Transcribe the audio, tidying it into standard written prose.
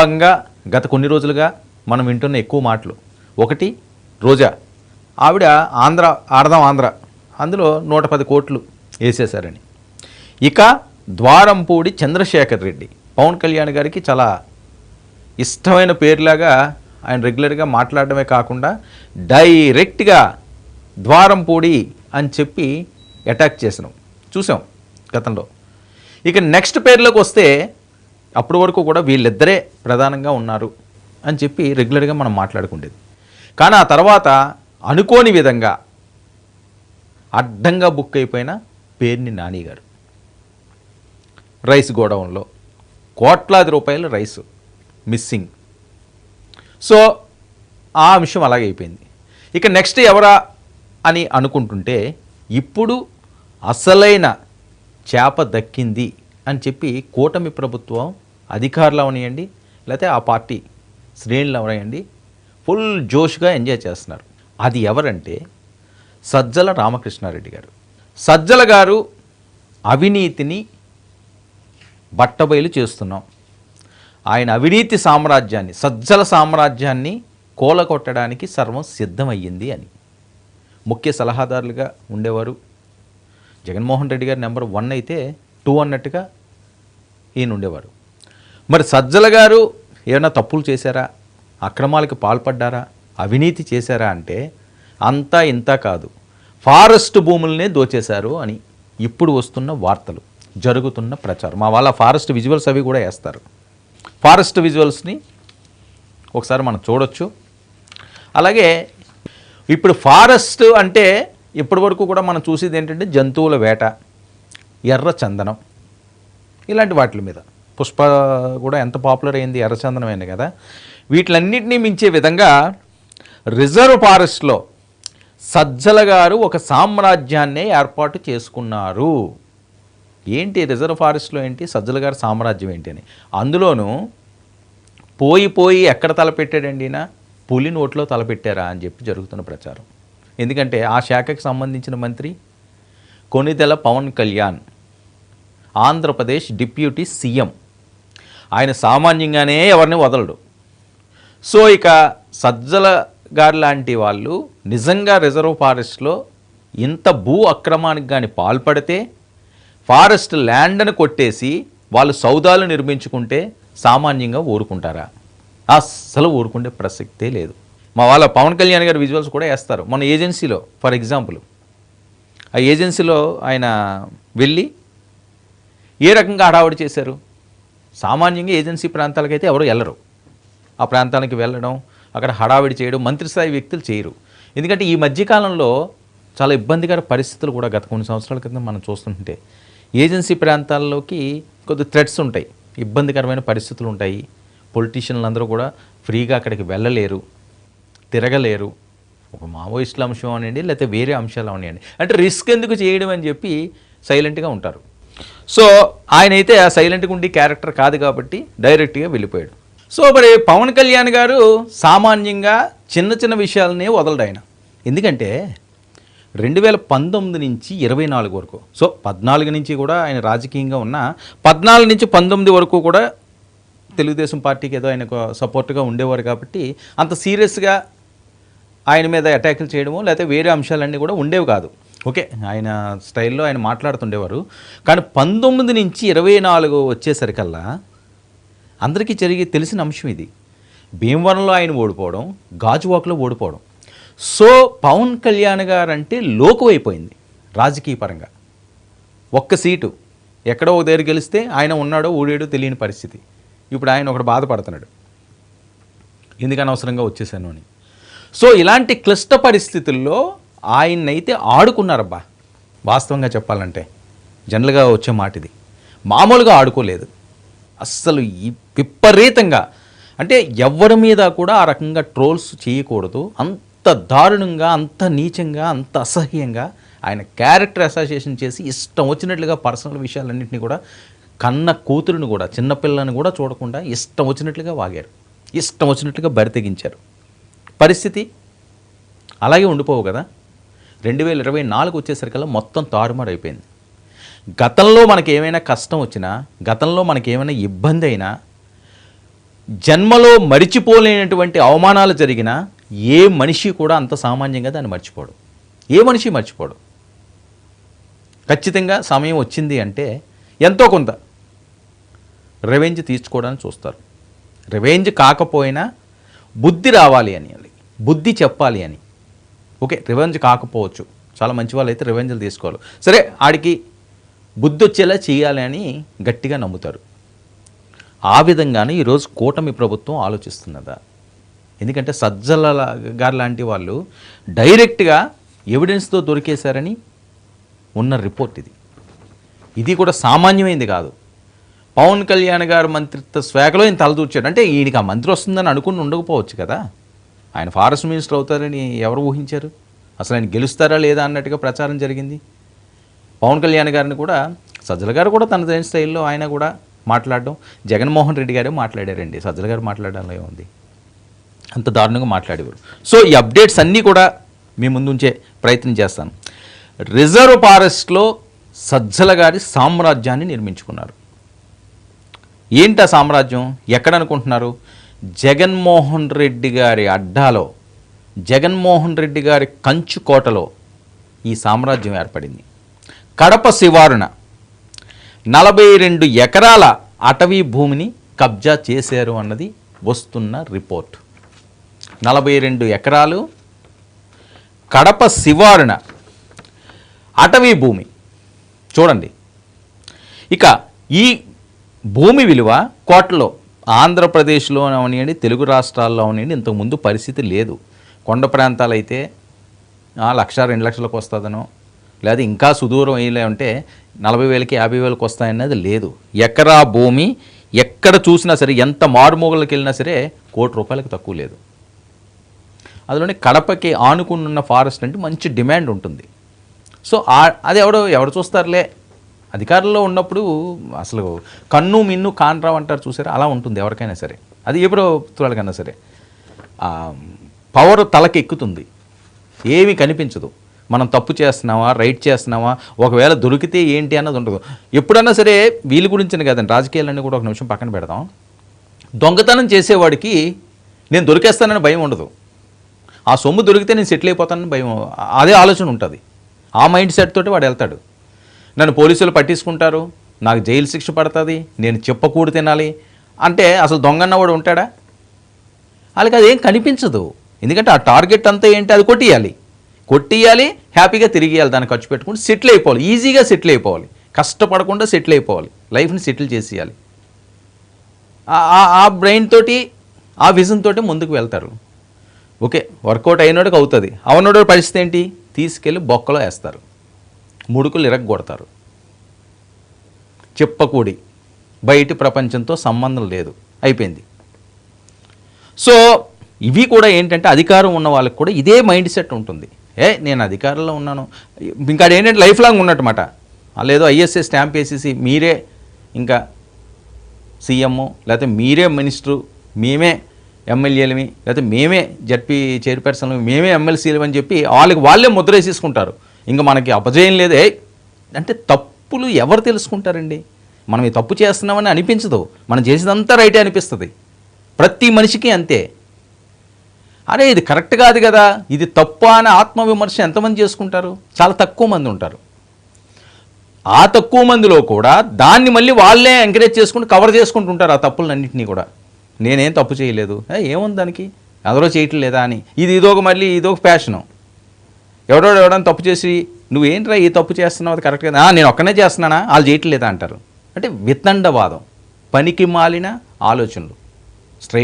భాగంగా గత కొన్ని రోజులుగా మనం వింటున్న ఎక్కువ మాటలు. ఒకటి రోజా, ఆవిడ ఆడదాం ఆంధ్ర, అందులో 110 కోట్లు వేసేశారని. ఇక ద్వారంపూడి చంద్రశేఖర్ రెడ్డి, పవన్ కళ్యాణ్ గారికి చాలా ఇష్టమైన పేరులాగా ఆయన రెగ్యులర్గా మాట్లాడడమే కాకుండా డైరెక్ట్గా ద్వారంపూడి అని చెప్పి అటాక్ చూసాం గతంలో. ఇక నెక్స్ట్ పేర్లోకి వస్తే అప్పటి వరకు కూడా వీళ్ళిద్దరే ప్రధానంగా ఉన్నారు అని చెప్పి రెగ్యులర్గా మనం మాట్లాడుకుండేది. కానీ ఆ తర్వాత అనుకోని విధంగా అడ్డంగా బుక్ అయిపోయిన పేర్ని నాని గారు. రైస్ గోడౌన్లో కోట్లాది రూపాయల రైసు మిస్సింగ్. సో ఆ అంశం అలాగే అయిపోయింది. ఇక నెక్స్ట్ ఎవరా అని అనుకుంటుంటే ఇప్పుడు అసలైన చేప దక్కింది అని చెప్పి కూటమి ప్రభుత్వం అధికారులు అవనియండి, లేకపోతే ఆ పార్టీ శ్రేణులు అవనియండి, ఫుల్ జోష్గా ఎంజాయ్ చేస్తున్నారు. అది ఎవరంటే సజ్జల రామకృష్ణారెడ్డి గారు. సజ్జల గారు అవినీతిని బట్టబయలు చేస్తున్నాం, ఆయన అవినీతి సామ్రాజ్యాన్ని, సజ్జల సామ్రాజ్యాన్ని కూలగొట్టడానికి సర్వం సిద్ధమయ్యింది అని ముఖ్య సలహాదారులుగా ఉండేవారు. జగన్మోహన్ రెడ్డి గారు నెంబర్ 1 అయితే 2 అన్నట్టుగా ఈయన ఉండేవారు. మరి సజ్జల గారు ఏమైనా తప్పులు చేశారా, అక్రమాలకు పాల్పడ్డారా, అవినీతి చేశారా అంటే అంతా ఇంత కాదు, ఫారెస్ట్ భూములనే దోచేశారు అని ఇప్పుడు వస్తున్న వార్తలు, జరుగుతున్న ప్రచారం. మా వాళ్ళ ఫారెస్ట్ విజువల్స్ అవి కూడా వేస్తారు. ఫారెస్ట్ విజువల్స్ని ఒకసారి మనం చూడొచ్చు. అలాగే ఇప్పుడు ఫారెస్ట్ అంటే ఇప్పటి వరకు కూడా మనం చూసేది ఏంటంటే జంతువుల వేట, ఎర్ర చందనం, ఇలాంటి వాటి మీద. పుష్ప కూడా ఎంత పాపులర్ అయింది, ఎర్ర చందనం అయింది కదా. వీటిలన్నింటినీ మించే విధంగా రిజర్వ్ ఫారెస్ట్లో సజ్జల గారు ఒక సామ్రాజ్యాన్నే ఏర్పాటు చేసుకున్నారు. ఏంటి రిజర్వ్ ఫారెస్ట్లో ఏంటి, సజ్జల గారి సామ్రాజ్యం ఏంటి అని. అందులోనూ పోయి ఎక్కడ తలపెట్టాడండి ఈయన, పులి నోట్లో తలపెట్టారా అని చెప్పి జరుగుతున్న ప్రచారం. ఎందుకంటే ఆ శాఖకి సంబంధించిన మంత్రి కొణిదెల పవన్ కళ్యాణ్, ఆంధ్రప్రదేశ్ డిప్యూటీ సీఎం. ఆయన సామాన్యంగానే ఎవరిని వదలడు. సో ఇక సజ్జల గారు లాంటి వాళ్ళు నిజంగా రిజర్వ్ ఫారెస్ట్లో ఇంత భూ అక్రమానికి కానీ పాల్పడితే, ఫారెస్ట్ ల్యాండ్ను కొట్టేసి వాళ్ళు సౌదాలు నిర్మించుకుంటే సామాన్యంగా ఊరుకుంటారా? అస్సలు ఊరుకుండే ప్రసక్తే లేదు. మా వాళ్ళ పవన్ కళ్యాణ్ గారి విజువల్స్ కూడా వేస్తారు. మన ఏజెన్సీలో ఫర్ ఎగ్జాంపుల్, ఆ ఏజెన్సీలో ఆయన వెళ్ళి ఏ రకంగా హడావుడి చేశారు. సామాన్యంగా ఏజెన్సీ ప్రాంతాలకైతే ఎవరు వెళ్ళరు. ఆ ప్రాంతానికి వెళ్ళడం, అక్కడ హడావిడి చేయడం మంత్రి స్థాయి వ్యక్తులు చేయరు. ఎందుకంటే ఈ మధ్యకాలంలో చాలా ఇబ్బందికర పరిస్థితులు కూడా గత కొన్ని సంవత్సరాల క్రితం మనం చూస్తుంటే ఏజెన్సీ ప్రాంతాల్లోకి కొద్ది థ్రెట్స్ ఉంటాయి, ఇబ్బందికరమైన పరిస్థితులు ఉంటాయి. పొలిటీషియన్లు అందరూ కూడా ఫ్రీగా అక్కడికి వెళ్ళలేరు, తిరగలేరు. ఒక మావోయిస్టుల అంశం అనండి, లేకపోతే వేరే అంశాలు అవనివ్వండి, అంటే రిస్క్ ఎందుకు చేయడం అని చెప్పి సైలెంట్గా ఉంటారు. సో ఆయన అయితే ఆ సైలెంట్గా ఉండి క్యారెక్టర్ కాదు కాబట్టి డైరెక్ట్గా వెళ్ళిపోయాడు. సో మరి పవన్ కళ్యాణ్ గారు సామాన్యంగా చిన్న విషయాలనే వదలడు ఆయన. ఎందుకంటే 2019 నుంచి 24 వరకు, సో 14 నుంచి కూడా ఆయన రాజకీయంగా ఉన్న, 14 నుంచి 19 వరకు కూడా తెలుగుదేశం పార్టీకి ఏదో ఆయనకు సపోర్ట్గా ఉండేవారు కాబట్టి అంత సీరియస్గా ఆయన మీద అటాకులు చేయడము లేకపోతే వేరే అంశాలన్నీ కూడా ఉండేవి కాదు. ఓకే, ఆయన స్టైల్లో ఆయన మాట్లాడుతుండేవారు. కానీ 19 నుంచి 24 వచ్చేసరికల్లా అందరికీ తెలిసిన అంశం ఇది. భీమవరంలో ఆయన ఓడిపోవడం, గాజువాకలో ఓడిపోవడం. సో పవన్ కళ్యాణ్ గారు అంటే లోకువైపోయింది రాజకీయ పరంగా. ఒక్క సీటు ఎక్కడో ఒక దగ్గర గెలిస్తే ఆయన ఉన్నాడో ఊడాడో తెలియని పరిస్థితి. ఇప్పుడు ఆయన ఒకటి బాధపడుతున్నాడు, ఎందుకని అవసరంగా వచ్చేసాను అని. సో ఇలాంటి క్లిష్ట పరిస్థితుల్లో ఆయన్నైతే ఆడుకున్నారబ్బా. వాస్తవంగా చెప్పాలంటే జనరల్గా వచ్చే మాట ఇది, మామూలుగా ఆడుకోలేదు అస్సలు. విపరీతంగా అంటే ఎవరి మీద కూడా ఆ రకంగా ట్రోల్స్ చేయకూడదు. అంత దారుణంగా, అంత నీచంగా, అంత అసహ్యంగా ఆయన క్యారెక్టర్ అసోసియేషన్ చేసి ఇష్టం వచ్చినట్లుగా పర్సనల్ విషయాలన్నింటినీ కూడా, కన్న కూతురుని కూడా, చిన్నపిల్లని కూడా చూడకుండా ఇష్టం వచ్చినట్లుగా వాగారు, ఇష్టం వచ్చినట్లుగా బరితెగించారు. పరిస్థితి అలాగే ఉండిపోవు కదా. 2024 వచ్చేసరికల్లా మొత్తం తారుమారు అయిపోయింది. గతంలో మనకి ఏమైనా కష్టం వచ్చినా, గతంలో మనకి ఏమైనా ఇబ్బంది అయినా జన్మలో మరిచిపోలేనటువంటి అవమానాలు జరిగినా ఏ మనిషి కూడా అంత సామాన్యంగా దాన్ని మర్చిపోడు. ఏ మనిషి మర్చిపోడు. ఖచ్చితంగా సమయం వచ్చింది అంటే ఎంతో కొంత రివెంజ్ తీర్చుకోవడానికి చూస్తారు. రివెంజ్ కాకపోయినా బుద్ధి రావాలి అని, బుద్ధి చెప్పాలి అని. ఓకే, రివెంజ్ కాకపోవచ్చు, చాలా మంచి వాళ్ళు అయితే రివెంజ్లు తీసుకోవాలి, సరే ఆడికి బుద్ధి వచ్చేలా చేయాలి అని గట్టిగా నమ్ముతారు. ఆ విధంగానే ఈరోజు కూటమి ప్రభుత్వం ఆలోచిస్తున్నదా? ఎందుకంటే సజ్జల గారు లాంటి వాళ్ళు డైరెక్ట్గా ఎవిడెన్స్తో దొరికేశారని ఉన్న రిపోర్ట్ ఇది. ఇది కూడా సామాన్యమైంది కాదు. పవన్ కళ్యాణ్ గారు మంత్రిత్వ శాఖలో ఈయన తలదూర్చాడు అంటే ఈయనకి ఆ మంత్రి వస్తుందని అనుకుని ఉండకపోవచ్చు కదా. ఆయన ఫారెస్ట్ మినిస్టర్ అవుతారని ఎవరు ఊహించారు? అసలు ఆయన గెలుస్తారా లేదా అన్నట్టుగా ప్రచారం జరిగింది. పవన్ కళ్యాణ్ గారిని కూడా సజ్జల గారు కూడా తన దేని స్టైల్లో ఆయన కూడా మాట్లాడడం, జగన్మోహన్ రెడ్డి గారే మాట్లాడారండి. సజ్జల గారు మాట్లాడడంలో ఏముంది, అంత దారుణంగా మాట్లాడేవారు. సో ఈ అప్డేట్స్ అన్నీ కూడా మీ ముందు ఉంచే ప్రయత్నం చేస్తాను. రిజర్వ్ ఫారెస్ట్లో సజ్జల గారి సామ్రాజ్యాన్ని నిర్మించుకున్నారు. ఏంటి ఆ సామ్రాజ్యం? ఎక్కడ అనుకుంటున్నారు? జగన్మోహన్ రెడ్డి గారి అడ్డాలో, జగన్మోహన్ రెడ్డి గారి కంచుకోటలో ఈ సామ్రాజ్యం ఏర్పడింది. కడప శివారున 42 ఎకరాల అటవీ భూమిని కబ్జా చేశారు అన్నది వస్తున్న రిపోర్ట్. 42 ఎకరాలు కడప శివారున అటవీ భూమి చూడండి. ఇక ఈ భూమి విలువ కోట్లలో, ఆంధ్రప్రదేశ్లో అవనివ్వండి, తెలుగు రాష్ట్రాల్లో అవనివ్వండి, ఇంతకుముందు పరిస్థితి లేదు. కొండ ప్రాంతాలు అయితే 1,00,000 2 లక్షలకు వస్తుందనో, లేదా ఇంకా సుదూరం వేయలే ఉంటే 40,000కి 50,000కి వస్తాయన్నది లేదు. ఎకరా భూమి ఎక్కడ చూసినా సరే, ఎంత మారుమూగలకు వెళ్ళినా సరే ₹1,00,00,000 తక్కువ లేదు. అందులోనే కడపకి ఆనుకున్న ఫారెస్ట్ అంటే మంచి డిమాండ్ ఉంటుంది. సో అది ఎవరు చూస్తారులే, అధికారంలో ఉన్నప్పుడు అసలు కన్ను మిన్ను కాన్రావు అంటారు చూసారా, అలా ఉంటుంది ఎవరికైనా సరే. అది ఏ ప్రభుత్వాలకైనా సరే పవర్ తలకి ఎక్కుతుంది, ఏమీ కనిపించదు. మనం తప్పు చేస్తున్నామా, రైట్ చేస్తున్నామా, ఒకవేళ దొరికితే ఏంటి అన్నది ఉండదు. ఎప్పుడన్నా సరే వీళ్ళ గురించిన కదండి, రాజకీయాలన్నీ కూడా ఒక నిమిషం పక్కన పెడదాం. దొంగతనం చేసేవాడికి నేను దొరికేస్తానని భయం ఉండదు, ఆ సొమ్ము దొరికితే నేను సెటిల్ అయిపోతానని భయం, అదే ఆలోచన ఉంటుంది. ఆ మైండ్ సెట్ తోటి వాడు వెళ్తాడు. నన్ను పోలీసులు పట్టించుకుంటారు, నాకు జైలు శిక్ష పడుతుంది, నేను చెప్పకూడదు తినాలి అంటే అసలు దొంగన్నవాడు ఉంటాడా? వాళ్ళకి అదేం కనిపించదు. ఎందుకంటే ఆ టార్గెట్ అంతా ఏంటి, అది కొట్టియాలి, హ్యాపీగా తిరిగేయాలి, దాన్ని ఖర్చు పెట్టుకుని సెటిల్ అయిపోవాలి, ఈజీగా సెటిల్ అయిపోవాలి, కష్టపడకుండా సెటిల్ అయిపోవాలి, లైఫ్ని సెటిల్ చేసేయాలి. ఆ బ్రెయిన్ తోటి, ఆ విజన్ తోటి ముందుకు వెళ్తారు. ఓకే, వర్కౌట్ అయినోడికి అవుతుంది, అవనోడు పరిస్థితి ఏంటి, తీసుకెళ్ళి బొక్కలో వేస్తారు, ముడుకులు ఇరగ్గొడతారు. చెప్పకూడి బయటి ప్రపంచంతో సంబంధం లేదు, అయిపోయింది. సో ఇవి కూడా ఏంటంటే అధికారం ఉన్న వాళ్ళకి కూడా ఇదే మైండ్ సెట్ ఉంటుంది. నేను అధికారంలో ఉన్నాను, ఇంకా ఏంటంటే లైఫ్ లాంగ్ ఉన్నట్టుమాట. లేదో ఐఎస్ఏ స్టాంప్ వేసేసి మీరే ఇంకా సీఎం, లేకపోతే మీరే మినిస్టరు, మేమే ఎమ్మెల్యేలమి, లేకపోతే మేమే జడ్పీ చైర్పర్సన్లు, మేమే ఎమ్మెల్సీలు అని చెప్పి వాళ్ళే ముద్ర వేసేసుకుంటారు. ఇంకా మనకి అపజయం లేదే అంటే తప్పులు ఎవరు తెలుసుకుంటారండి? మనం ఈ తప్పు చేస్తున్నామని అనిపించదు, మనం చేసేదంతా రైటే అనిపిస్తుంది. ప్రతి మనిషికి అంతే. అరే ఇది కరెక్ట్ కాదు కదా, ఇది తప్పు అని ఆత్మవిమర్శ ఎంతమంది చేసుకుంటారు? చాలా తక్కువ మంది ఉంటారు. ఆ తక్కువ మందిలో కూడా దాన్ని మళ్ళీ వాళ్ళే ఎంకరేజ్ చేసుకుంటూ కవర్ చేసుకుంటుంటారు ఆ తప్పులన్నింటినీ కూడా. నేనేం తప్పు చేయలేదు, ఏముంది దానికి, అందరూ చేయట్లేదా అని ఇదొక ప్యాషను. ఎవడైనా తప్పు చేసి నువ్వేంట్రా ఈ తప్పు చేస్తున్నావు, అది కరెక్ట్ కదా, నేను ఒక్కనే చేస్తున్నానా, వాళ్ళు చేయట్లేదా అంటారు. అంటే వితండవాదం, పనికి మాలిన ఆలోచనలు, స్ట్రైట్